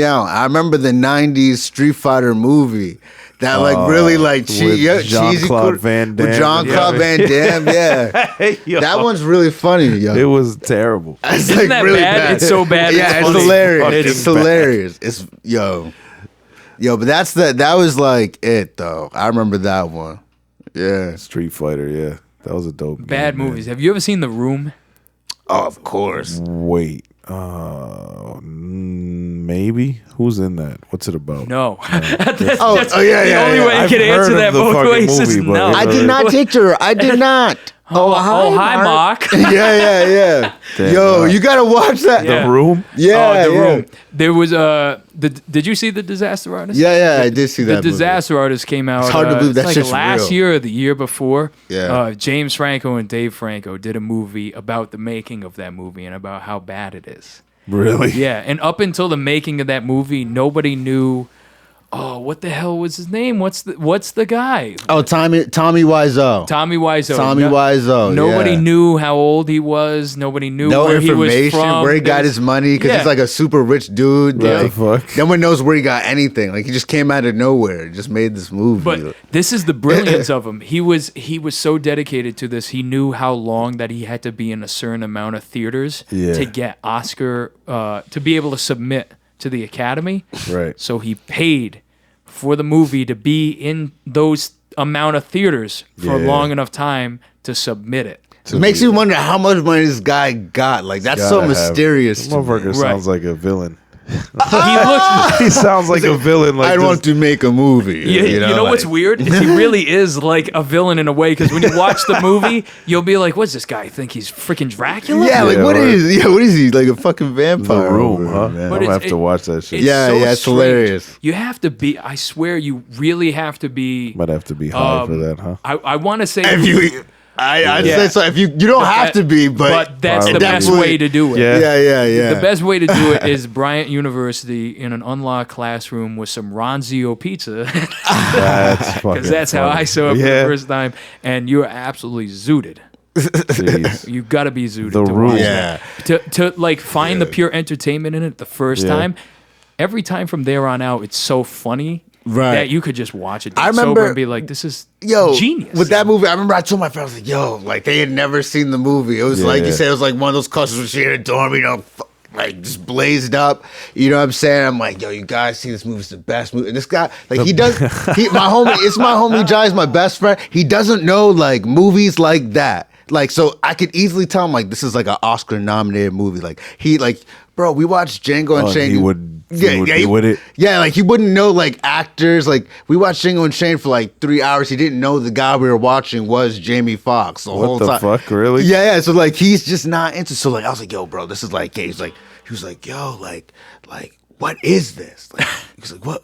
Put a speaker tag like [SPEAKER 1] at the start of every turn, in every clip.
[SPEAKER 1] out. I remember the '90s Street Fighter movie. That really cheesy
[SPEAKER 2] Jean-Claude Van Damme.
[SPEAKER 1] With Jean-Claude Van Damme, yeah. That one's really funny, yo.
[SPEAKER 2] It was terrible.
[SPEAKER 1] It's
[SPEAKER 3] Isn't that
[SPEAKER 1] really
[SPEAKER 3] bad? It's so bad.
[SPEAKER 1] Yeah, it's
[SPEAKER 3] funny.
[SPEAKER 1] hilarious. It's hilarious. It's yo, but that was like it though. I remember that one. Yeah,
[SPEAKER 2] Street Fighter. Yeah, that was a dope.
[SPEAKER 3] Bad
[SPEAKER 2] game,
[SPEAKER 3] movies. Have you ever seen The Room?
[SPEAKER 1] Oh, of course.
[SPEAKER 2] Wait, maybe. Who's in that? What's it about?
[SPEAKER 3] No.
[SPEAKER 1] Yeah.
[SPEAKER 3] The only way you
[SPEAKER 2] I've
[SPEAKER 3] can
[SPEAKER 2] heard
[SPEAKER 3] answer
[SPEAKER 2] of
[SPEAKER 3] that
[SPEAKER 2] the
[SPEAKER 3] both
[SPEAKER 2] fucking
[SPEAKER 3] ways is
[SPEAKER 2] movie, but
[SPEAKER 3] no.
[SPEAKER 2] it
[SPEAKER 1] I did not picture her. I did not.
[SPEAKER 3] Hi, Mark.
[SPEAKER 1] Yeah.
[SPEAKER 2] Damn,
[SPEAKER 1] Yo,
[SPEAKER 2] right.
[SPEAKER 1] you gotta watch that.
[SPEAKER 3] Yeah.
[SPEAKER 2] The Room.
[SPEAKER 1] Yeah,
[SPEAKER 3] The
[SPEAKER 1] yeah.
[SPEAKER 3] Room. There was did you see The Disaster Artist?
[SPEAKER 1] Yeah, I did see that.
[SPEAKER 3] The Disaster Artist came out.
[SPEAKER 1] It's hard to believe that
[SPEAKER 3] like
[SPEAKER 1] shit's
[SPEAKER 3] last
[SPEAKER 1] real.
[SPEAKER 3] year or the year before.
[SPEAKER 1] Yeah.
[SPEAKER 3] James Franco and Dave Franco did a movie about the making of that movie and about how bad it is.
[SPEAKER 2] Really?
[SPEAKER 3] Yeah, and up until the making of that movie, nobody knew. Oh, what the hell was his name? What's the guy?
[SPEAKER 1] Oh, Tommy Wiseau.
[SPEAKER 3] Tommy Wiseau.
[SPEAKER 1] Tommy Wiseau.
[SPEAKER 3] Nobody
[SPEAKER 1] yeah.
[SPEAKER 3] knew how old he was. Nobody knew
[SPEAKER 1] No
[SPEAKER 3] where he was
[SPEAKER 1] information,
[SPEAKER 3] from.
[SPEAKER 1] where he got his money, because
[SPEAKER 3] Yeah.
[SPEAKER 1] he's like a super rich dude.
[SPEAKER 2] What the
[SPEAKER 1] Like,
[SPEAKER 2] fuck?
[SPEAKER 1] no one knows where he got anything. Like he just came out of nowhere, just made this movie.
[SPEAKER 3] But this is the brilliance of him. He was so dedicated to this. He knew how long that he had to be in a certain amount of theaters to get Oscar to be able to submit to the Academy.
[SPEAKER 2] Right.
[SPEAKER 3] So he paid for the movie to be in those amount of theaters for a long enough time to submit it.
[SPEAKER 1] It makes you wonder how much money this guy got. Like that's so mysterious.
[SPEAKER 2] This
[SPEAKER 1] to me.
[SPEAKER 2] motherfucker sounds like a villain.
[SPEAKER 3] He looked.
[SPEAKER 2] He sounds like a villain. Like
[SPEAKER 1] I want to make a movie.
[SPEAKER 3] You know
[SPEAKER 1] like-
[SPEAKER 3] what's weird? Is he really is like a villain in a way, because when you watch the movie, you'll be like, "What's this guy think he's freaking Dracula?"
[SPEAKER 1] Yeah, like what
[SPEAKER 2] right.
[SPEAKER 1] is he? Like a fucking vampire?
[SPEAKER 2] The Room, huh?
[SPEAKER 1] Man.
[SPEAKER 2] I'm
[SPEAKER 3] But
[SPEAKER 2] gonna have
[SPEAKER 3] it's-
[SPEAKER 2] to watch that shit.
[SPEAKER 1] Yeah, it's
[SPEAKER 3] strange.
[SPEAKER 1] hilarious.
[SPEAKER 3] You have to be. I swear, you really have to be.
[SPEAKER 2] Might have to be high for that, huh?
[SPEAKER 3] I want to say.
[SPEAKER 1] If you, I'd
[SPEAKER 3] Yeah.
[SPEAKER 1] say so. If you don't have to be,
[SPEAKER 3] but that's the best
[SPEAKER 1] definitely-
[SPEAKER 3] way to do it.
[SPEAKER 2] Yeah.
[SPEAKER 1] Yeah.
[SPEAKER 3] The best way to do it is Bryant University in an unlocked classroom with some Ronzio pizza,
[SPEAKER 2] That's fucking
[SPEAKER 3] because that's how
[SPEAKER 2] funny.
[SPEAKER 3] I saw it for
[SPEAKER 2] Yeah.
[SPEAKER 3] the first time. And you're absolutely zooted.
[SPEAKER 2] Jeez.
[SPEAKER 3] You got to be zooted
[SPEAKER 2] The
[SPEAKER 3] to
[SPEAKER 2] Room.
[SPEAKER 3] watch
[SPEAKER 1] Yeah.
[SPEAKER 3] that. To like find the pure entertainment in it the first time. Every time from there on out, it's so funny that you could just watch it.
[SPEAKER 1] I
[SPEAKER 3] sober
[SPEAKER 1] remember-
[SPEAKER 3] and be like, "This is
[SPEAKER 1] Yo,
[SPEAKER 3] genius."
[SPEAKER 1] with that movie, I remember I told my friends, like, yo, like they had never seen the movie. It was like you
[SPEAKER 2] Yeah.
[SPEAKER 1] said, it was like one of those clusters when she in a dorm, like just blazed up. You know what I'm saying? I'm like, yo, you guys see this movie? It's the best movie. And this guy, like, it's my homie Jai is my best friend. He doesn't know like movies like that. Like, so I could easily tell him like this is like an Oscar nominated movie. Like he like, bro, we watched Django
[SPEAKER 2] Oh,
[SPEAKER 1] Unchained.
[SPEAKER 2] he would be with it.
[SPEAKER 1] Yeah, like he wouldn't know like actors. Like we watched Django Unchained for like 3 hours. He didn't know the guy we were watching was Jamie Foxx the whole
[SPEAKER 2] What the
[SPEAKER 1] time.
[SPEAKER 2] fuck, really?
[SPEAKER 1] Yeah. So like he's just not into. So like I was like, yo, bro, this is like. He was like, yo, like, what is this? Like, he was like, what?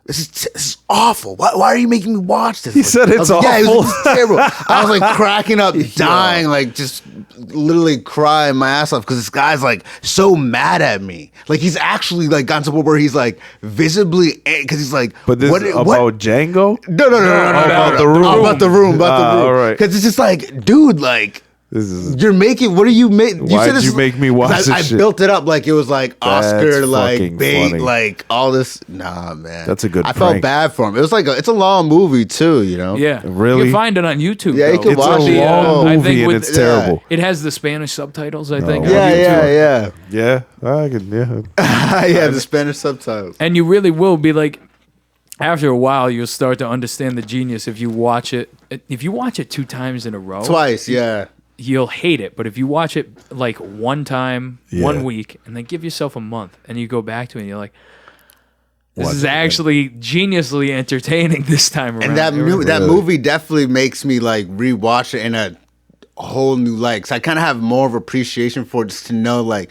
[SPEAKER 1] This is awful. Why are you making me watch this?
[SPEAKER 2] He said
[SPEAKER 1] I was
[SPEAKER 2] it's
[SPEAKER 1] like, Yeah, it
[SPEAKER 2] awful.
[SPEAKER 1] was terrible. I was like cracking up, dying, like just literally crying my ass off because this guy's like so mad at me. Like he's actually like gotten to the point where he's like visibly, because he's like,
[SPEAKER 2] But this is about Django?
[SPEAKER 1] No,
[SPEAKER 2] about the room.
[SPEAKER 1] About the room.
[SPEAKER 2] all right.
[SPEAKER 1] Because it's just like, dude, like.
[SPEAKER 2] This is
[SPEAKER 1] You're making. What are you making?
[SPEAKER 2] Why did you make me watch this
[SPEAKER 1] I
[SPEAKER 2] shit?
[SPEAKER 1] built it up like it was like Oscar,
[SPEAKER 2] That's
[SPEAKER 1] like
[SPEAKER 2] fucking
[SPEAKER 1] bait,
[SPEAKER 2] funny.
[SPEAKER 1] like all this. Nah, man.
[SPEAKER 2] That's a good
[SPEAKER 1] I felt
[SPEAKER 2] prank.
[SPEAKER 1] bad for him. It was like it's a long movie too. You know.
[SPEAKER 3] Yeah,
[SPEAKER 2] Really?
[SPEAKER 3] You can find it on YouTube.
[SPEAKER 1] Yeah, you
[SPEAKER 3] though.
[SPEAKER 1] can
[SPEAKER 2] it's
[SPEAKER 1] watch
[SPEAKER 2] a
[SPEAKER 1] it.
[SPEAKER 2] long
[SPEAKER 3] I
[SPEAKER 2] movie
[SPEAKER 3] think
[SPEAKER 2] and
[SPEAKER 3] with-
[SPEAKER 2] it's terrible.
[SPEAKER 3] It has the Spanish subtitles, I think. on
[SPEAKER 1] Yeah,
[SPEAKER 3] YouTube.
[SPEAKER 1] yeah.
[SPEAKER 2] Yeah, I could. Yeah,
[SPEAKER 1] Yeah, the Spanish subtitles.
[SPEAKER 3] And you really will be like, after a while, you'll start to understand the genius if you watch it. If you watch it 2 times in a row,
[SPEAKER 1] Twice, yeah.
[SPEAKER 3] you'll hate it. But if you watch it like one time,
[SPEAKER 2] Yeah.
[SPEAKER 3] 1 week, and then give yourself a month, and you go back to it, and you're like, this
[SPEAKER 2] Watch
[SPEAKER 3] is
[SPEAKER 2] it again.
[SPEAKER 3] actually geniusly entertaining this time around.
[SPEAKER 1] And that
[SPEAKER 2] Really?
[SPEAKER 1] movie definitely makes me like rewatch it in a whole new light. 'Cause I kind of have more of appreciation for it, just to know like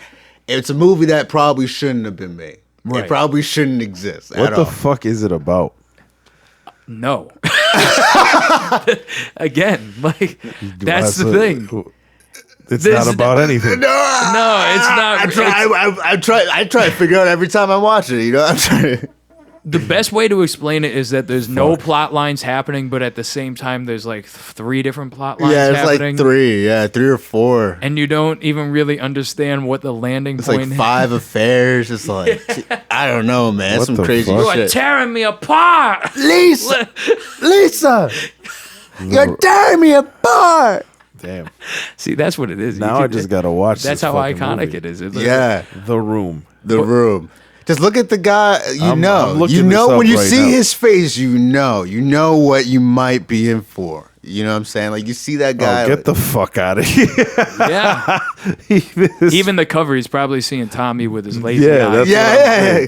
[SPEAKER 1] it's a movie that probably shouldn't have been made.
[SPEAKER 3] Right.
[SPEAKER 1] It probably shouldn't exist
[SPEAKER 2] what
[SPEAKER 1] at
[SPEAKER 2] the
[SPEAKER 1] all.
[SPEAKER 2] fuck is it about?
[SPEAKER 3] No. Again, like, that's the thing.
[SPEAKER 2] It's
[SPEAKER 3] This-
[SPEAKER 2] not about anything.
[SPEAKER 3] No, it's not.
[SPEAKER 1] I try to figure out every time I watch it. You know, I'm trying.
[SPEAKER 3] The best way to explain it is that there's no plot lines happening, but at the same time, there's like 3 different plot lines
[SPEAKER 1] Yeah, it's
[SPEAKER 3] happening.
[SPEAKER 1] like 3. Yeah, 3 or 4.
[SPEAKER 3] And you don't even really understand what the landing
[SPEAKER 1] It's
[SPEAKER 3] point
[SPEAKER 1] like 5 affairs. It's like, I don't know, man.
[SPEAKER 2] What
[SPEAKER 1] Some
[SPEAKER 2] the
[SPEAKER 1] crazy
[SPEAKER 2] fuck?
[SPEAKER 3] You are
[SPEAKER 1] shit.
[SPEAKER 3] tearing me apart.
[SPEAKER 1] Lisa! You're tearing me apart!
[SPEAKER 2] Damn.
[SPEAKER 3] See, that's what it is.
[SPEAKER 2] Now I just gotta watch.
[SPEAKER 3] That's
[SPEAKER 2] this
[SPEAKER 3] how
[SPEAKER 2] fucking
[SPEAKER 3] iconic
[SPEAKER 2] movie.
[SPEAKER 3] it is.
[SPEAKER 1] Yeah,
[SPEAKER 2] The Room.
[SPEAKER 1] The Room. Just look at the guy.
[SPEAKER 2] I'm looking
[SPEAKER 1] You
[SPEAKER 2] this
[SPEAKER 1] know
[SPEAKER 2] up
[SPEAKER 1] when you
[SPEAKER 2] right
[SPEAKER 1] see
[SPEAKER 2] now.
[SPEAKER 1] his face. You know what you might be in for. You know what I'm saying? Like you see that guy.
[SPEAKER 2] Oh, get the fuck out of here.
[SPEAKER 3] Yeah. Even the cover, he's probably seeing Tommy with his lazy
[SPEAKER 2] Yeah,
[SPEAKER 3] eye.
[SPEAKER 2] that's-
[SPEAKER 1] yeah.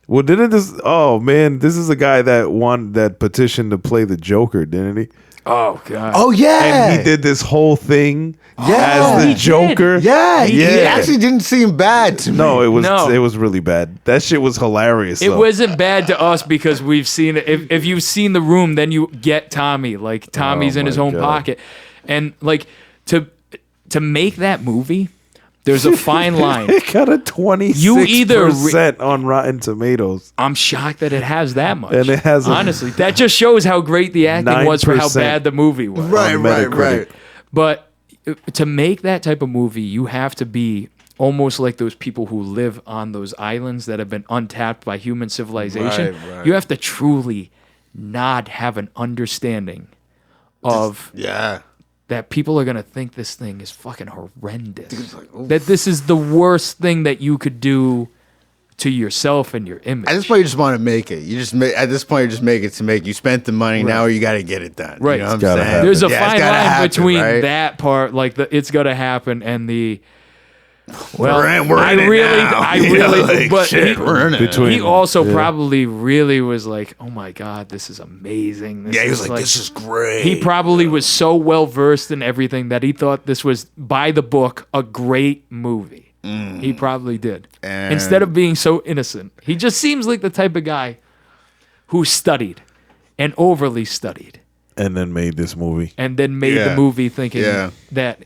[SPEAKER 2] Well, didn't this? Oh man, this is a guy that petitioned to play the Joker, didn't he?
[SPEAKER 3] Oh god.
[SPEAKER 1] Oh yeah.
[SPEAKER 2] And he did this whole thing
[SPEAKER 1] Yeah.
[SPEAKER 2] as
[SPEAKER 3] He
[SPEAKER 2] the
[SPEAKER 3] did.
[SPEAKER 2] Joker.
[SPEAKER 1] Yeah, he
[SPEAKER 2] Yeah.
[SPEAKER 1] actually didn't seem bad to me.
[SPEAKER 2] No, it
[SPEAKER 3] No.
[SPEAKER 2] was really bad. That shit was hilarious.
[SPEAKER 3] It
[SPEAKER 2] though.
[SPEAKER 3] wasn't bad to us because we've seen it. If you've seen The Room, then you get Tommy. Like Tommy's in
[SPEAKER 2] my
[SPEAKER 3] his own
[SPEAKER 2] God.
[SPEAKER 3] pocket, and like to make that movie, there's a fine line.
[SPEAKER 2] It got a 26%
[SPEAKER 3] You either
[SPEAKER 2] on Rotten Tomatoes.
[SPEAKER 3] I'm shocked that it has that much.
[SPEAKER 2] And it has a
[SPEAKER 3] honestly, that just shows how great the acting was for how
[SPEAKER 2] 9%
[SPEAKER 3] bad the movie was.
[SPEAKER 1] Right,
[SPEAKER 2] on
[SPEAKER 1] right,
[SPEAKER 2] Metacritic.
[SPEAKER 1] right.
[SPEAKER 3] But to make that type of movie, you have to be almost like those people who live on those islands that have been untapped by human civilization.
[SPEAKER 1] Right, right.
[SPEAKER 3] You have to truly not have an understanding of
[SPEAKER 1] Yeah.
[SPEAKER 3] that people are going to think this thing is fucking horrendous. That this is the worst thing that you could do to yourself and your image.
[SPEAKER 1] At this point, you just want to make it. At this point, you just make it to make. You spent the money. Now you got to get it done.
[SPEAKER 3] Right.
[SPEAKER 1] You know what
[SPEAKER 2] It's
[SPEAKER 1] I'm
[SPEAKER 2] gotta
[SPEAKER 1] saying?
[SPEAKER 2] happen.
[SPEAKER 3] There's a
[SPEAKER 1] Yeah, it's
[SPEAKER 3] fine
[SPEAKER 1] gotta
[SPEAKER 3] line
[SPEAKER 1] happen,
[SPEAKER 3] between
[SPEAKER 1] right?
[SPEAKER 3] that part, like the it's gonna happen, and the well,
[SPEAKER 1] We're in it now.
[SPEAKER 3] I
[SPEAKER 1] Yeah,
[SPEAKER 3] really,
[SPEAKER 1] like,
[SPEAKER 3] but
[SPEAKER 1] shit, we're in it.
[SPEAKER 2] Between-
[SPEAKER 3] he also
[SPEAKER 2] yeah.
[SPEAKER 3] probably really was like, oh my god, this is amazing. This
[SPEAKER 1] Yeah, he was
[SPEAKER 3] is
[SPEAKER 1] like, this is great.
[SPEAKER 3] He probably was so well versed in everything that he thought this was by the book a great movie. He probably did.
[SPEAKER 1] And-
[SPEAKER 3] Instead of being so innocent, he just seems like the type of guy who studied and overly studied,
[SPEAKER 2] And then made this movie.
[SPEAKER 3] and then made
[SPEAKER 1] Yeah.
[SPEAKER 3] the movie thinking
[SPEAKER 1] Yeah.
[SPEAKER 3] that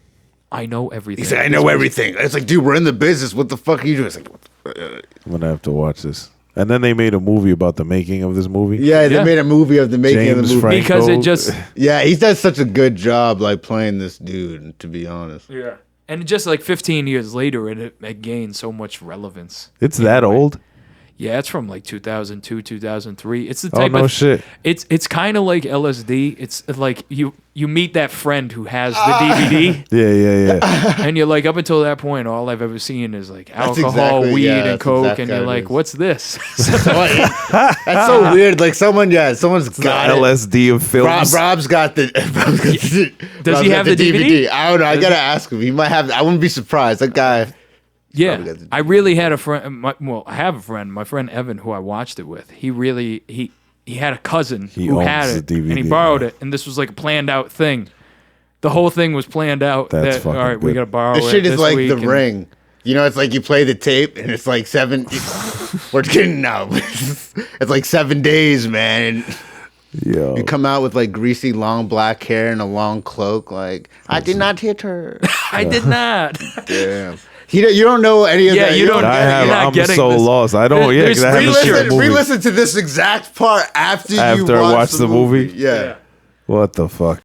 [SPEAKER 3] I know everything.
[SPEAKER 1] He said, I know everything. It's like, dude, we're in the business. What the fuck are you doing? It's like,
[SPEAKER 2] I'm gonna have to watch this. And then they made a movie about the making of this movie.
[SPEAKER 1] yeah, they
[SPEAKER 3] Yeah.
[SPEAKER 1] made a movie of the making of the
[SPEAKER 2] James
[SPEAKER 1] movie.
[SPEAKER 2] Franco.
[SPEAKER 3] Because it just
[SPEAKER 1] Yeah, he does such a good job, like playing this dude. To be honest,
[SPEAKER 3] yeah, and just like 15 years later, it gained so much relevance.
[SPEAKER 2] It's that old?
[SPEAKER 3] Yeah, it's from like 2002, 2003. It's the
[SPEAKER 2] Oh,
[SPEAKER 3] type
[SPEAKER 2] no
[SPEAKER 3] of
[SPEAKER 2] shit.
[SPEAKER 3] It's kind of like LSD. It's like you meet that friend who has the DVD,
[SPEAKER 2] Yeah.
[SPEAKER 3] and you're like, up until that point, all I've ever seen is like alcohol,
[SPEAKER 1] exactly-
[SPEAKER 3] weed,
[SPEAKER 1] yeah,
[SPEAKER 3] and
[SPEAKER 1] that's
[SPEAKER 3] coke,
[SPEAKER 1] exactly
[SPEAKER 3] and you're
[SPEAKER 1] how it
[SPEAKER 3] like,
[SPEAKER 1] is.
[SPEAKER 3] what's this?
[SPEAKER 1] that's so weird. Like someone's got it.
[SPEAKER 2] LSD of films.
[SPEAKER 1] Rob's got the.
[SPEAKER 3] Does he have the DVD?
[SPEAKER 1] I don't know. I gotta ask him. He might have. I wouldn't be surprised. That guy.
[SPEAKER 3] Yeah,
[SPEAKER 1] got the
[SPEAKER 3] I really had a friend. I have a friend. My friend Evan, who I watched it with. He really he had a cousin who
[SPEAKER 2] owns
[SPEAKER 3] had
[SPEAKER 2] the
[SPEAKER 3] it,
[SPEAKER 2] DVD,
[SPEAKER 3] and he borrowed it, and this was like a planned out thing. The whole thing was planned out.
[SPEAKER 2] That's
[SPEAKER 3] that,
[SPEAKER 2] fucking
[SPEAKER 3] all right, we
[SPEAKER 2] good.
[SPEAKER 3] gotta borrow
[SPEAKER 1] This
[SPEAKER 3] it.
[SPEAKER 1] shit is
[SPEAKER 3] this
[SPEAKER 1] like
[SPEAKER 3] week,
[SPEAKER 1] the
[SPEAKER 3] and-
[SPEAKER 1] Ring. You know, it's like you play the tape and it's like 7. We're kidding now. It's like 7 days, man. And
[SPEAKER 2] Yo.
[SPEAKER 1] you come out with like greasy, long black hair and a long cloak. Like I did not hit her.
[SPEAKER 3] I did not.
[SPEAKER 1] Damn. You don't know any of
[SPEAKER 3] Yeah,
[SPEAKER 1] that.
[SPEAKER 3] you don't-
[SPEAKER 2] I
[SPEAKER 3] You're not
[SPEAKER 2] I'm
[SPEAKER 3] getting
[SPEAKER 2] so
[SPEAKER 3] this.
[SPEAKER 2] lost. I don't. Yeah,
[SPEAKER 3] There's
[SPEAKER 2] 'cause I haven't seen the
[SPEAKER 1] Re-listen,
[SPEAKER 2] movie.
[SPEAKER 1] re-listen to this exact part after you
[SPEAKER 2] After I
[SPEAKER 1] watch
[SPEAKER 2] watch the movie?
[SPEAKER 1] Yeah.
[SPEAKER 2] What the fuck?